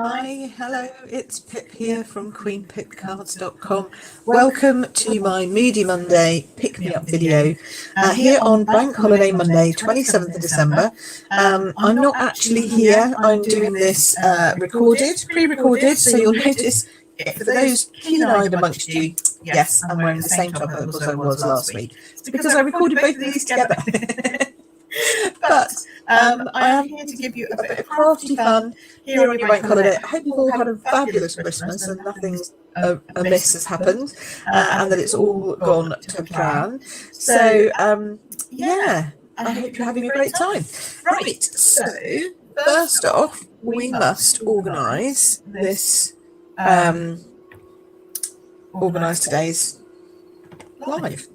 Hi, hello, it's Pip here from queenpipcards.com. Welcome to my Moody Monday Pick Me Up video here on Bank Holiday Monday, 27th of December. I'm not actually here, I'm doing this pre-recorded, so you'll notice, for those keen-eyed amongst you, yes, I'm wearing the same top as I was last week. It's because I recorded both of these together. But I am here to give you a bit of crafty fun here on your bank holiday. I hope you've all had a fabulous Christmas and nothing amiss has happened and that it's all gone to plan. So, yeah, I hope you're having a great time. Right, so first off, we must organise this, organise today's live,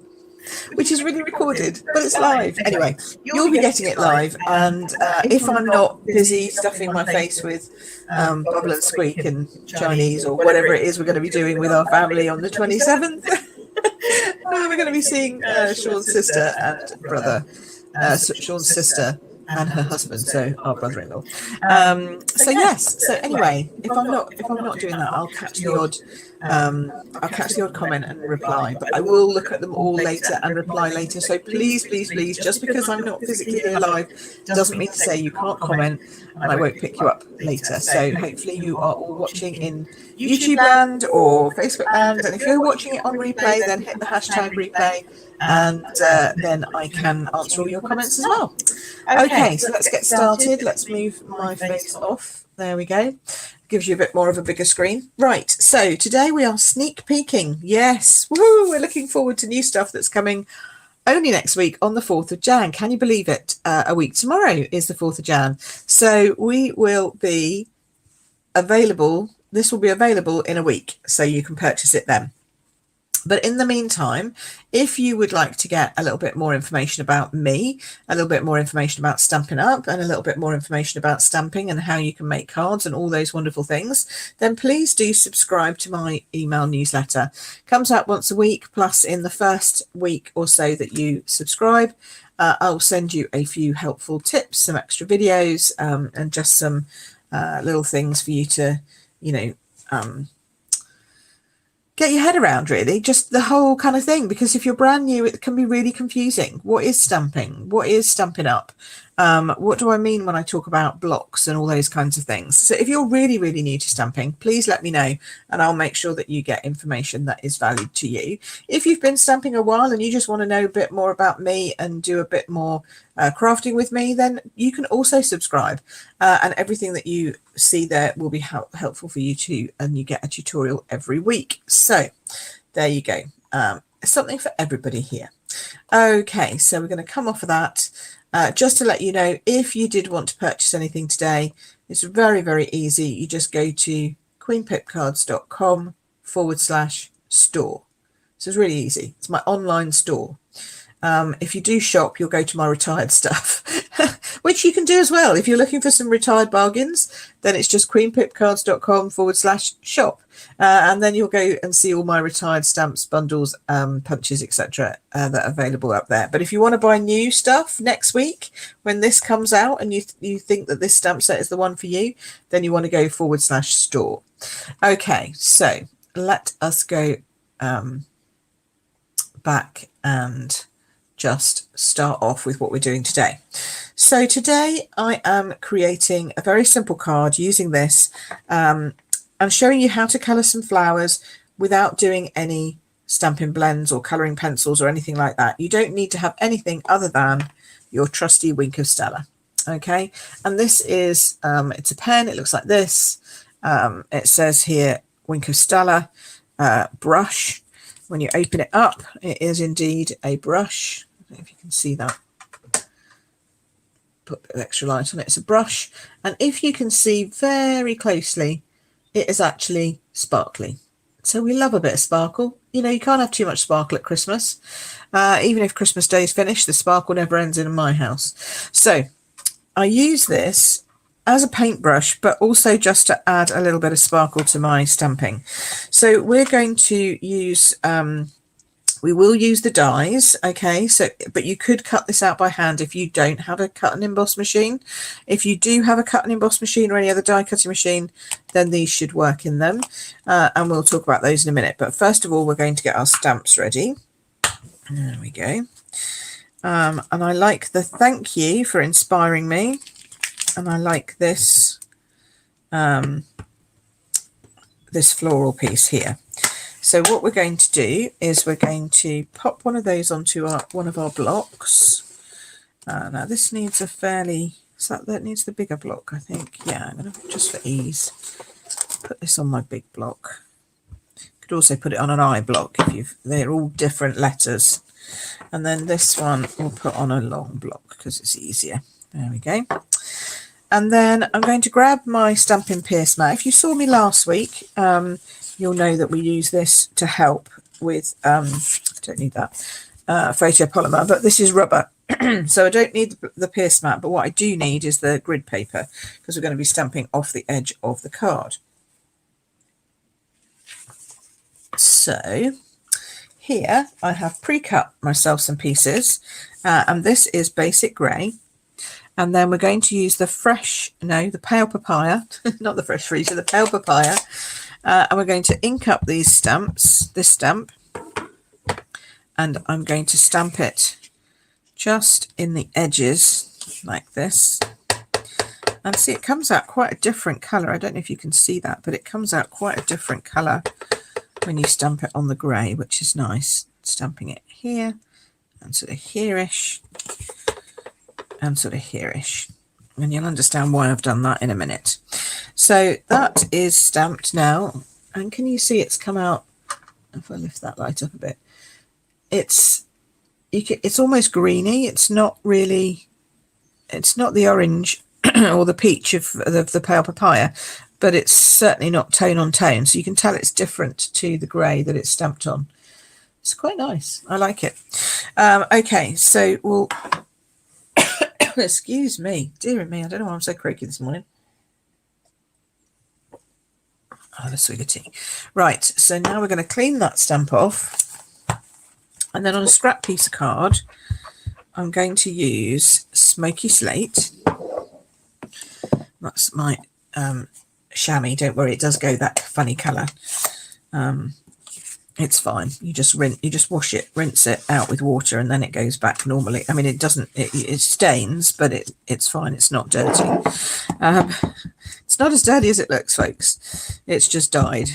which is really recorded, but it's live. Anyway, you'll be getting it live, and if I'm not busy stuffing my face with bubble and squeak and Chinese or whatever it is we're going to be doing with our family on the 27th, we're going to be seeing Sean's sister and brother, Sean's sister and her husband, so our brother-in-law. So yes. So anyway, if I'm not doing that, I'll catch the odd comment and reply. But I will look at them all later and reply later. So please, just because I'm not physically here live doesn't mean to say you can't comment and I won't pick you up later. So hopefully you are all watching in YouTube land or Facebook land, and if you're watching it on replay, then hit the hashtag replay, and then I can answer all your comments as well. Okay, so let's get started. Let's move my face off. There we go. Gives you a bit more of a bigger screen. Right, so today we are sneak peeking. Yes, woohoo, we're looking forward to new stuff that's coming only next week on the 4th of Jan. Can you believe it? A week tomorrow is the 4th of Jan. So we will be available. This will be available in a week, so you can purchase it then. But in the meantime, if you would like to get a little bit more information about me, a little bit more information about Stampin' Up, and a little bit more information about stamping and how you can make cards and all those wonderful things, then please do subscribe to my email newsletter. Comes out once a week, plus in the first week or so that you subscribe, I'll send you a few helpful tips, some extra videos, and just some little things for you to, get your head around, really, just the whole kind of thing, because if you're brand new, it can be really confusing. What is stamping? What is Stampin' Up? What do I mean when I talk about blocks and all those kinds of things? So if you're really new to stamping, please let me know and I'll make sure that you get information that is valued to you. If you've been stamping a while and you just want to know a bit more about me and do a bit more crafting with me, then you can also subscribe, and everything that you see there will be helpful for you too, and you get a tutorial every week. So there you go. Something for everybody here. Okay, so we're going to come off of that. Just to let you know, if you did want to purchase anything today, it's very easy. You just go to queenpipcards.com/store. So it's really easy. It's my online store. If you do shop, you'll go to my retired stuff, which you can do as well. If you're looking for some retired bargains, then it's just queenpipcards.com/shop. And then you'll go and see all my retired stamps, bundles, punches, etc. That are available up there. But if you want to buy new stuff next week, when this comes out and you think that this stamp set is the one for you, then you want to go /store. Okay, so let us go back and just start off with what we're doing today. So today I am creating a very simple card using this. I'm showing you how to colour some flowers without doing any Stampin' blends or colouring pencils or anything like that. You don't need to have anything other than your trusty Wink of Stella. Okay, and this is, it's a pen, it looks like this. It says here, Wink of Stella brush. When you open it up, it is indeed a brush. I don't know if you can see that. Put a bit of extra light on it. It's a brush. And if you can see very closely, it is actually sparkly. So we love a bit of sparkle. You know, you can't have too much sparkle at Christmas. Even if Christmas Day is finished, the sparkle never ends in my house. So I use this as a paintbrush, but also just to add a little bit of sparkle to my stamping. So we're going to use We will use the dies, okay, so but you could cut this out by hand if you don't have a cut and emboss machine. If you do have a cut and emboss machine or any other die cutting machine, then these should work in them, and we'll talk about those in a minute. But first of all, we're going to get our stamps ready. There we go. And I like the thank you for inspiring me, and I like this this floral piece here. So what we're going to do is we're going to pop one of those onto one of our blocks. Now this needs a fairly, so that needs the bigger block, I think. Yeah, I'm going to, just for ease, put this on my big block. Could also put it on an I block if they're all different letters. And then this one we'll put on a long block because it's easier. There we go. And then I'm going to grab my Stampin' Pierce mat. If you saw me last week, you'll know that we use this to help with, don't need that, photopolymer, but this is rubber. So I don't need the pierce mat, but what I do need is the grid paper because we're going to be stamping off the edge of the card. So here I have pre-cut myself some pieces, and this is basic grey. And then we're going to use the pale papaya, not the fresh freezer, the pale papaya. And we're going to ink up these stamps, this stamp. And I'm going to stamp it just in the edges like this. And see, it comes out quite a different colour. I don't know if you can see that, but it comes out quite a different colour when you stamp it on the grey, which is nice. Stamping it here and sort of here-ish. And sort of here-ish, and you'll understand why I've done that in a minute. So that is stamped now, and can you see it's come out? If I lift that light up a bit, it's almost greeny. It's not really, it's not the orange or the peach of the pale papaya, but it's certainly not tone on tone, so you can tell it's different to the grey that it's stamped on. It's quite nice. I like it. Okay, so we'll excuse me, dear me, I don't know why I'm so croaky this morning. Oh, the swig of tea. Right, so now we're going to clean that stamp off, and then on a scrap piece of card I'm going to use Smoky Slate. That's my chamois. Don't worry, it does go that funny colour. It's fine. You just wash it, rinse it out with water, and then it goes back normally. I mean, it doesn't, it stains, but it's fine. It's not dirty. It's not as dirty as it looks, folks. It's just dyed,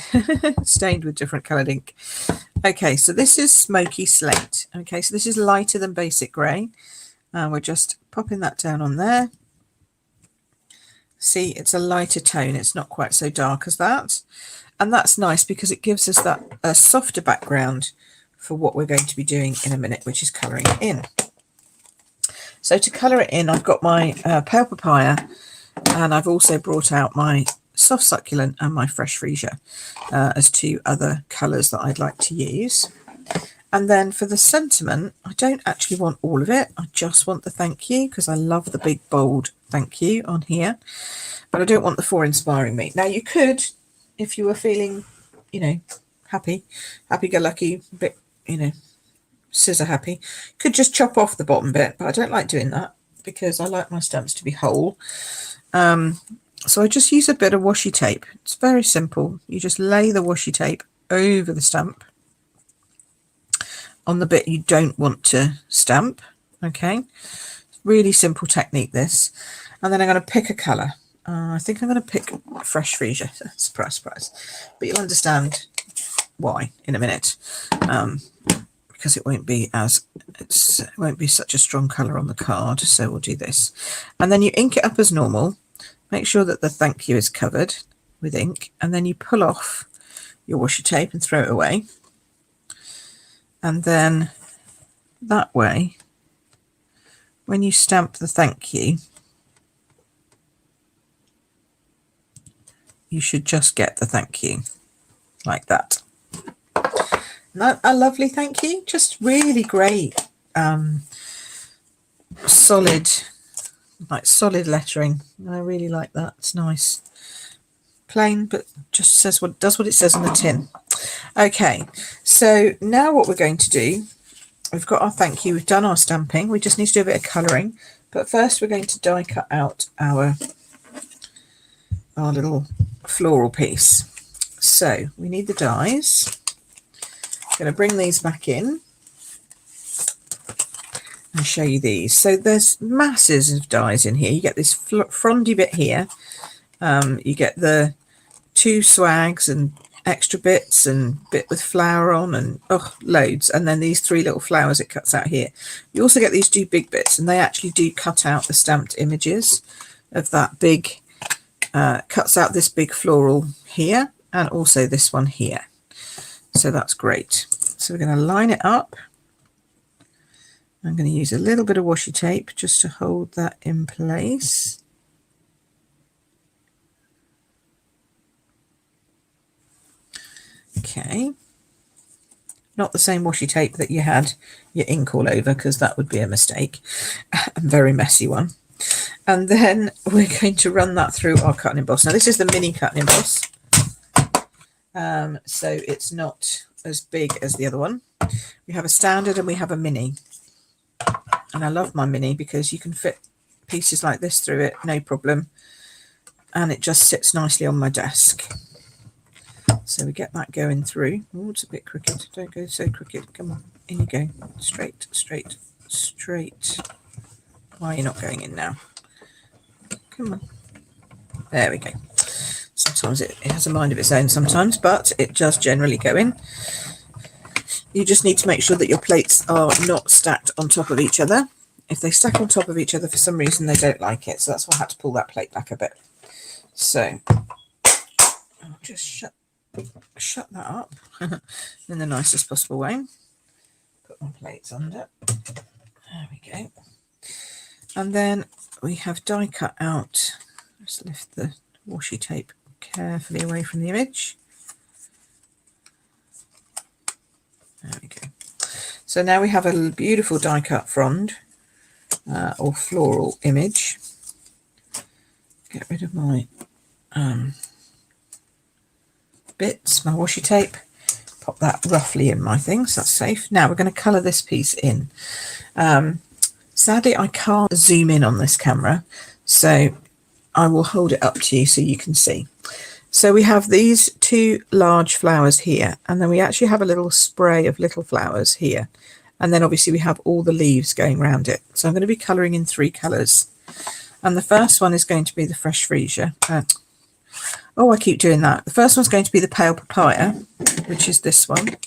stained with different coloured ink. Okay, so this is Smoky Slate. Okay, so this is lighter than basic grey. We're just popping that down on there. See, it's a lighter tone. It's not quite so dark as that. And that's nice because it gives us that softer background for what we're going to be doing in a minute, which is colouring it in. So to colour it in, I've got my pale papaya, and I've also brought out my soft succulent and my fresh freesia as two other colours that I'd like to use. And then for the sentiment, I don't actually want all of it. I just want the thank you because I love the big bold thank you on here. But I don't want the for inspiring me. Now you could, if you were feeling, you know, happy-go-lucky, bit, you know, scissor happy, could just chop off the bottom bit, but I don't like doing that because I like my stamps to be whole. So I just use a bit of washi tape. It's very simple. You just lay the washi tape over the stamp on the bit you don't want to stamp. Okay, really simple technique this. And then I'm going to pick a colour. I think I'm going to pick fresh freesia. Surprise, surprise. But you'll understand why in a minute, because it won't be such a strong colour on the card. So we'll do this, and then you ink it up as normal. Make sure that the thank you is covered with ink, and then you pull off your washi tape and throw it away. And then that way, when you stamp the thank you, you should just get the thank you like that. A lovely thank you, just really great, solid lettering. I really like that. It's nice, plain, but just does what it says on the tin. Okay, so now what we're going to do, we've got our thank you, we've done our stamping, we just need to do a bit of colouring, but first we're going to die cut out our little floral piece. So we need the dies. I'm going to bring these back in and show you these. So there's masses of dies in here. You get this frondy bit here, you get the 2 swags and extra bits and bit with flower on and loads, and then these 3 little flowers it cuts out here. You also get these 2 big bits, and they actually do cut out the stamped images of that big, cuts out this big floral here and also this one here, so that's great. So we're going to line it up. I'm going to use a little bit of washi tape just to hold that in place. Okay, not the same washi tape that you had your ink all over, because that would be a mistake, a very messy one. And then we're going to run that through our cut and emboss. Now this is the mini cut and emboss, so it's not as big as the other one. We have a standard and we have a mini, and I love my mini because you can fit pieces like this through it, no problem, and it just sits nicely on my desk. So we get that going through. Oh, it's a bit crooked. Don't go so crooked. Come on, in you go. Straight, straight, straight. Why are you not going in now? Come on. There we go. Sometimes it has a mind of its own sometimes, but it does generally go in. You just need to make sure that your plates are not stacked on top of each other. If they stack on top of each other, for some reason they don't like it. So that's why I had to pull that plate back a bit. So I'll just shut that up in the nicest possible way. Put my plates under. There we go. And then we have die cut out. Just lift the washi tape carefully away from the image. There we go. So now we have a beautiful die cut frond or floral image. Get rid of my bits, my washi tape. Pop that roughly in my thing, so that's safe. Now we're going to colour this piece in. Sadly, I can't zoom in on this camera, so I will hold it up to you so you can see. So we have these 2 large flowers here, and then we actually have a little spray of little flowers here, and then obviously we have all the leaves going around it. So I'm going to be colouring in 3 colours, and the first one is going to be the fresh freesia. I keep doing that. The first one's going to be the pale papaya, which is this one,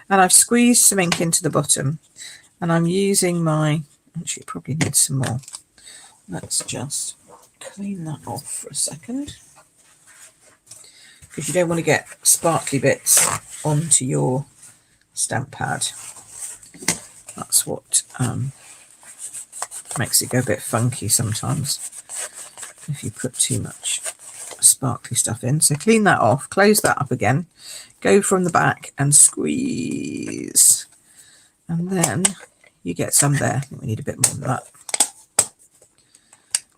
and I've squeezed some ink into the bottom, and I'm using my, actually it probably needs some more. Let's just clean that off for a second, because you don't want to get sparkly bits onto your stamp pad. That's what makes it go a bit funky sometimes if you put too much sparkly stuff in. So clean that off, close that up again, go from the back and squeeze, and then you get some there. I think we need a bit more than that.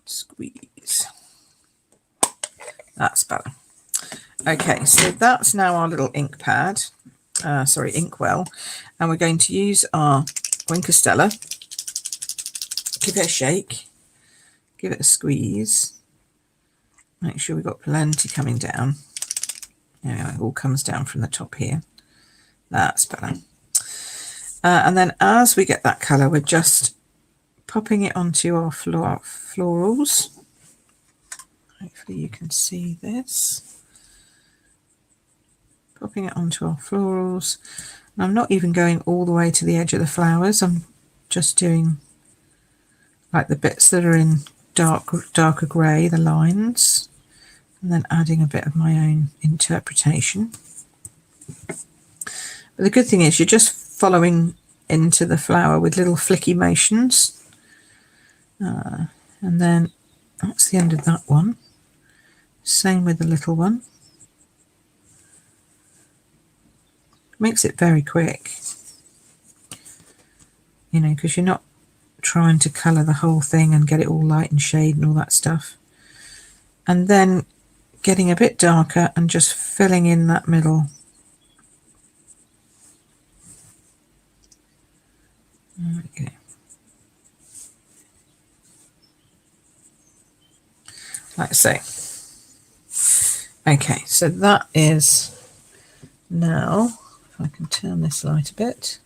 Squeeze. That's better. Okay, so that's now our little ink pad, inkwell, and we're going to use our Wink of Stella. Give it a shake, give it a squeeze, make sure we've got plenty coming down. Anyway, it all comes down from the top here. That's better. And then as we get that colour, we're just popping it onto our florals. Hopefully you can see this. Popping it onto our florals. And I'm not even going all the way to the edge of the flowers. I'm just doing like the bits that are in darker grey, the lines, and then adding a bit of my own interpretation. But the good thing is you're just following into the flower with little flicky motions. And then that's the end of that one. Same with the little one. Makes it very quick, you know, because you're not trying to colour the whole thing and get it all light and shade and all that stuff. And then getting a bit darker and just filling in that middle There we go. Like so. Okay, so that is now, if I can turn this light a bit.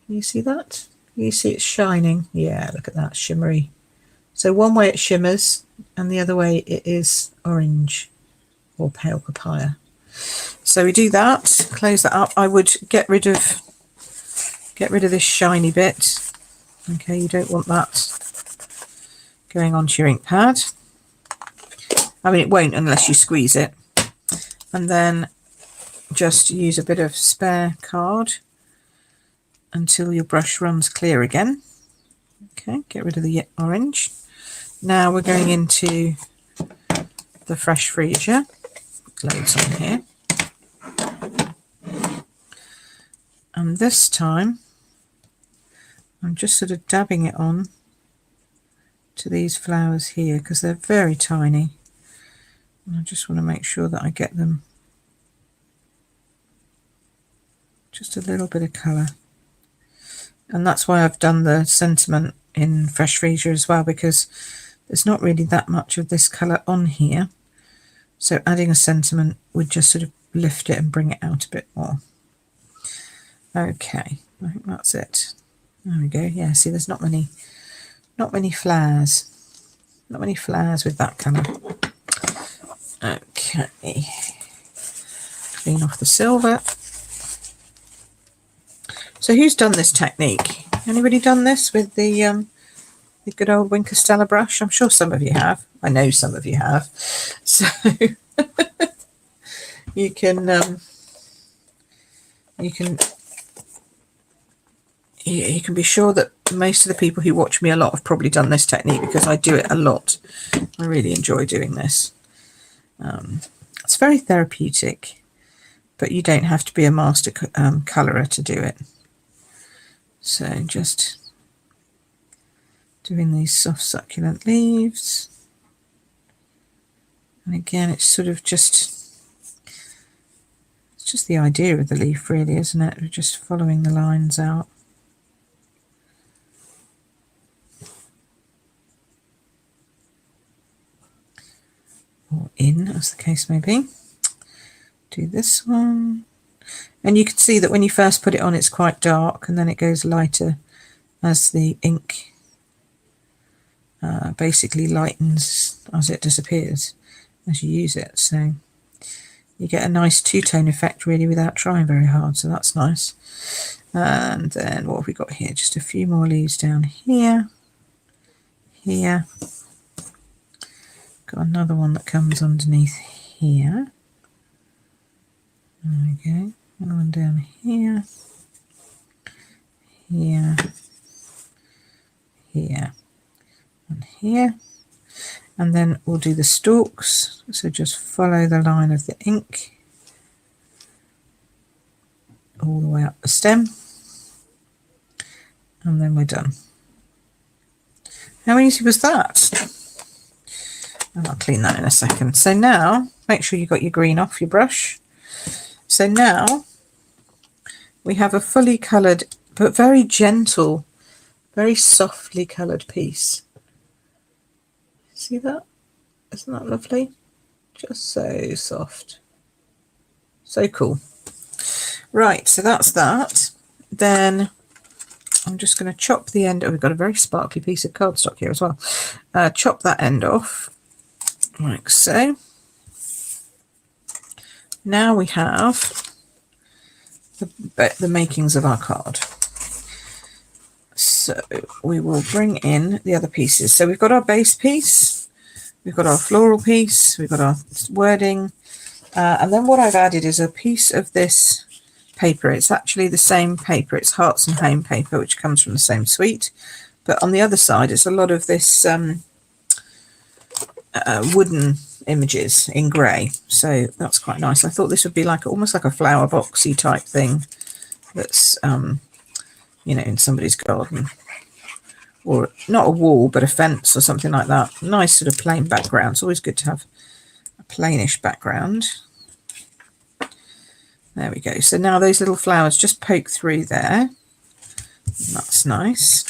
Can you see that? Can you see it's shining? Yeah, look at that, shimmery. So one way it shimmers and the other way it is orange or pale papaya. So we do that, close that up. I would get rid of this shiny bit. Okay, you don't want that going onto your ink pad. I mean, it won't unless you squeeze it. And then just use a bit of spare card until your brush runs clear again. Okay, get rid of the orange. Now we're going into the fresh freezer. Loads on here. And this time I'm just sort of dabbing it on to these flowers here because they're very tiny. And I just want to make sure that I get them just a little bit of colour. And that's why I've done the sentiment in fresh freezer as well, because there's not really that much of this colour on here. So adding a sentiment would just sort of lift it and bring it out a bit more. Okay, I think that's it. There we go. Yeah, see, there's not many flowers. Not many flowers with that colour. Okay. Clean off the silver. So who's done this technique? Anybody done this with the good old Wink of Stella brush? I'm sure some of you have. I know some of you have. So you can be sure that most of the people who watch me a lot have probably done this technique, because I do it a lot. I really enjoy doing this. It's very therapeutic, but you don't have to be a master colourer to do it. So just doing these soft succulent leaves. And again, it's sort of just the idea of the leaf, really, isn't it? We're just following the lines out. Or in, as the case may be. Do this one. And you can see that when you first put it on, it's quite dark, and then it goes lighter as the ink basically lightens as it disappears as you use it. So you get a nice two-tone effect, really, without trying very hard. So that's nice. And then what have we got here? Just a few more leaves down here. Here. Got another one that comes underneath here. There we go. Another one down here. Here. Here. And here. And then we'll do the stalks. So just follow the line of the ink all the way up the stem. And then we're done. How easy was that? And I'll clean that in a second. So now, make sure you got your green off your brush. So now we have a fully coloured, but very gentle, very softly coloured piece. See that? Isn't that lovely? Just so soft. So cool. Right, so that's that. Then I'm just going to chop the end. Oh, we've got a very sparkly piece of cardstock here as well. Chop that end off, like so. Now we have the makings of our card. So we will bring in the other pieces. So we've got our base piece, we've got our floral piece, we've got our wording, and then what I've added is a piece of this paper. It's actually the same paper. It's Hearts and Home paper, which comes from the same suite. But on the other side, it's a lot of this wooden images in grey, so that's quite nice. I thought this would be like almost like a flower boxy type thing that's you know, in somebody's garden, or not a wall but a fence or something like that. Nice sort of plain background. It's always good to have a plainish background. There we go. So now those little flowers just poke through there, That's nice.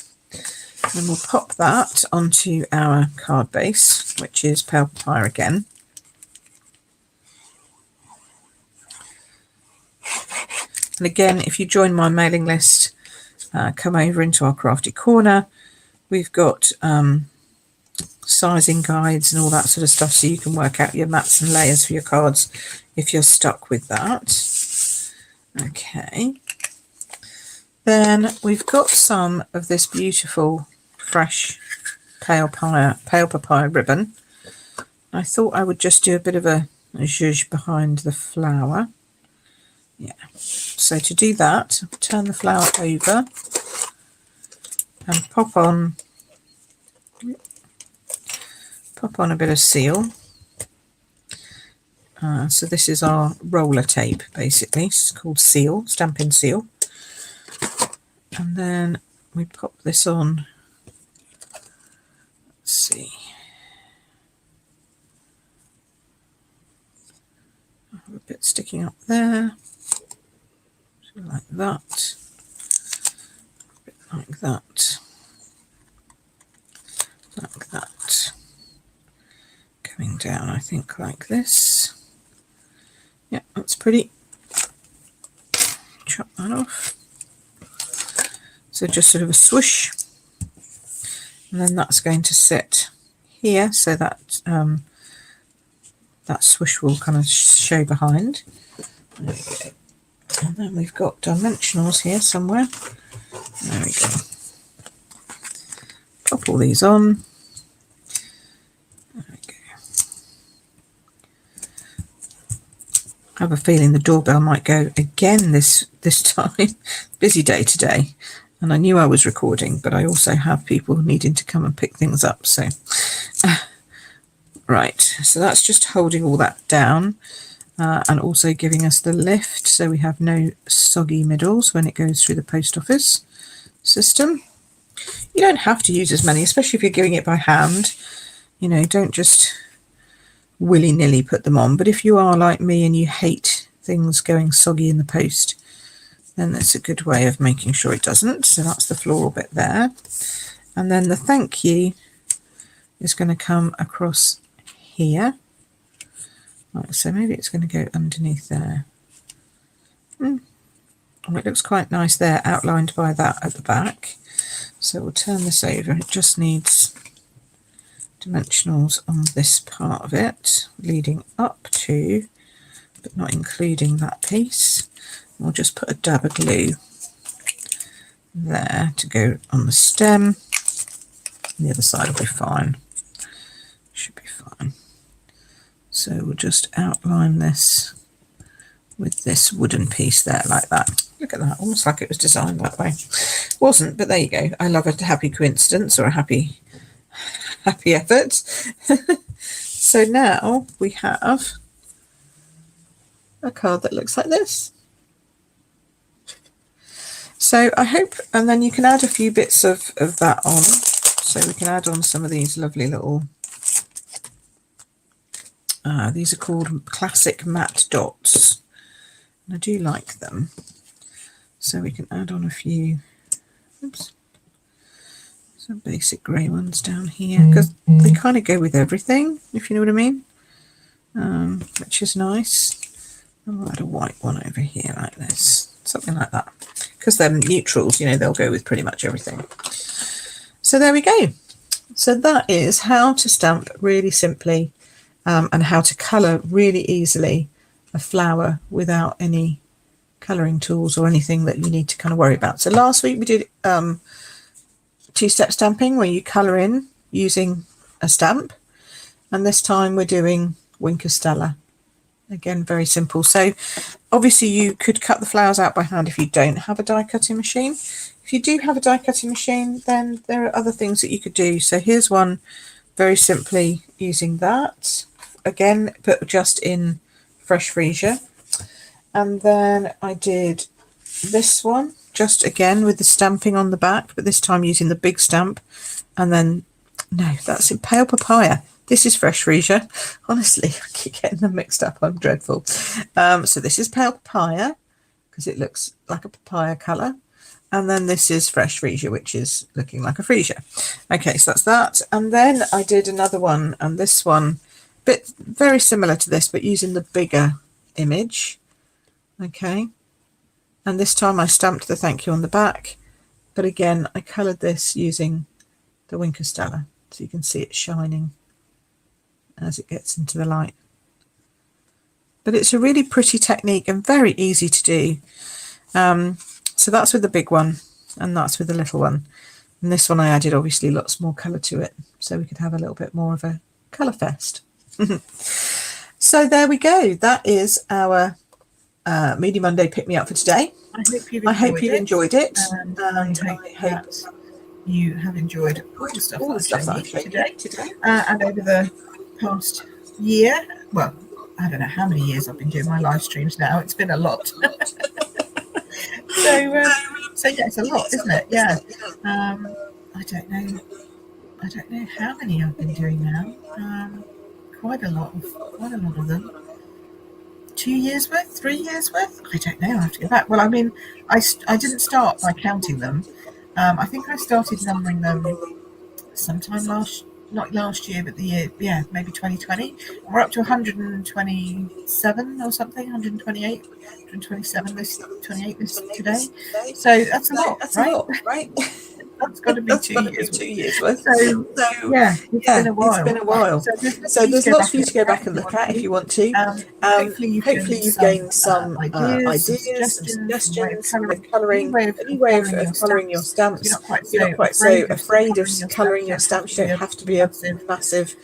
And we'll pop that onto our card base, which is pale papaya again. And again, if you join my mailing list, come over into our crafty corner. We've got sizing guides and all that sort of stuff, so you can work out your mats and layers for your cards if you're stuck with that. Okay. Then we've got some of this beautiful fresh pale papaya ribbon. I thought I would just do a bit of a zhuzh behind the flower. Yeah. So to do that, turn the flower over and pop on a bit of seal. So this is our roller tape, basically. It's called seal, Stampin' seal. And then we pop this on. Let's see. I have a bit sticking up there. So like that. A bit like that. Like that. Coming down, I think, like this. Yeah, that's pretty. Chop that off. So just sort of a swoosh, and then that's going to sit here, so that that swoosh will kind of show behind. There we go. And then we've got dimensionals here somewhere. There we go. Pop all these on. There we go. I have a feeling the doorbell might go again this time. Busy day today. And I knew I was recording, but I also have people needing to come and pick things up. So, right. So that's just holding all that down and also giving us the lift. So we have no soggy middles when it goes through the post office system. You don't have to use as many, especially if you're doing it by hand. You know, don't just willy-nilly put them on. But if you are like me and you hate things going soggy in the post, then that's a good way of making sure it doesn't. So that's the floral bit there. And then the thank you is going to come across here. Right, so maybe it's going to go underneath there. Oh, it looks quite nice there, outlined by that at the back. So we'll turn this over. It just needs dimensionals on this part of it, leading up to, but not including that piece. We'll just put a dab of glue there to go on the stem. The other side will be fine. Should be fine. So we'll just outline this with this wooden piece there, like that. Look at that, almost like it was designed that way. Wasn't, but there you go. I love a happy coincidence or a happy effort. So now we have a card that looks like this. So I hope, and then you can add a few bits of that on. So we can add on some of these lovely little, these are called classic matte dots. And I do like them. So we can add on a few, oops, some basic grey ones down here, because they kind of go with everything, if you know what I mean, which is nice. And we'll add a white one over here like this, something like that. Because they're neutrals, you know, they'll go with pretty much everything. So there we go. So that is how to stamp really simply and how to colour really easily a flower without any colouring tools or anything that you need to kind of worry about. So last week we did two-step stamping where you colour in using a stamp, and this time we're doing Winker Stella. Again, very simple. So obviously you could cut the flowers out by hand if you don't have a die cutting machine. If you do have a die cutting machine, then there are other things that you could do. So here's one very simply using that. Again, but just in fresh freesia. And then I did this one, just again with the stamping on the back, but this time using the big stamp. And then, no, that's in pale papaya. This is fresh freesia. Honestly, I keep getting them mixed up. I'm dreadful. So this is pale papaya because it looks like a papaya colour. And then this is fresh freesia, which is looking like a freesia. Okay, so that's that. And then I did another one, and this one, very similar to this, but using the bigger image. Okay, and this time I stamped the thank you on the back, but again I coloured this using the Winker Stella, so you can see it shining as it gets into the light. But it's a really pretty technique and very easy to do. So that's with the big one, and that's with the little one. And this one I added obviously lots more colour to it, so we could have a little bit more of a colour fest. So there we go. That is our Media Monday Pick Me Up for today. I hope you've enjoyed it. And I hope you have enjoyed all the stuff that I've shown you today. And over the past year, well, I don't know how many years I've been doing my live streams now. It's been a lot. So yeah, it's a lot, isn't it? Yeah. I don't know how many I've been doing now. Quite a lot of them. 2 years worth, 3 years worth. I don't know. I have to go back. Well, I mean, I didn't start by counting them. I think I started numbering them sometime not last year, but the year, yeah, maybe 2020. We're up to 127 or something, 128, 127 this today. So that's a lot, right? That's got to be 2 years worth. So yeah, it's been a while. So there's lots for you to go back and look at if you want to. Hopefully you've gained some ideas, some suggestions, colouring, any way of colouring your stamps. You're not quite so afraid of colouring your stamps. You don't have to be a massive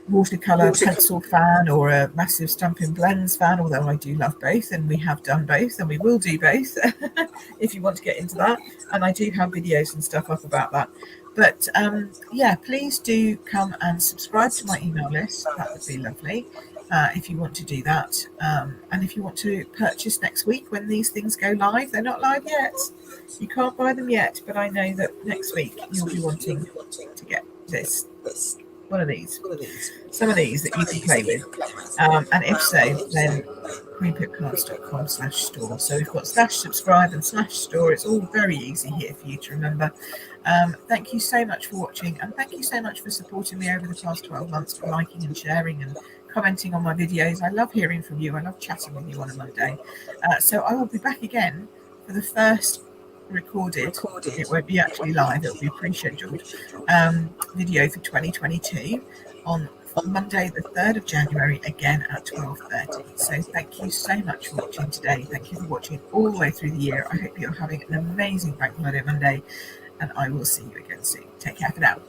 watercolour pencil fan or a massive Stampin' Blends fan, although I do love both, and we have done both, and we will do both if you want to get into that. And I do have videos and stuff up about that. But yeah, please do come and subscribe to my email list. That would be lovely if you want to do that. And if you want to purchase next week when these things go live, they're not live yet. You can't buy them yet, but I know that next week you'll be wanting to get this. One of these, some of these that you can play with, and if so, then queenpipcards.com/store. So we've got /subscribe and /store. It's all very easy here for you to remember. Thank you so much for watching, and thank you so much for supporting me over the past 12 months, for liking and sharing and commenting on my videos. I love hearing from you. I love chatting with you on a Monday. So I will be back again for the first recorded, it won't be actually live, it'll be pre-scheduled video for 2022 on Monday the 3rd of January, again at 12:30. So thank you so much for watching today. Thank you for watching all the way through the year. I hope you're having an amazing Bank Holiday Monday, and I will see you again soon. Take care for now.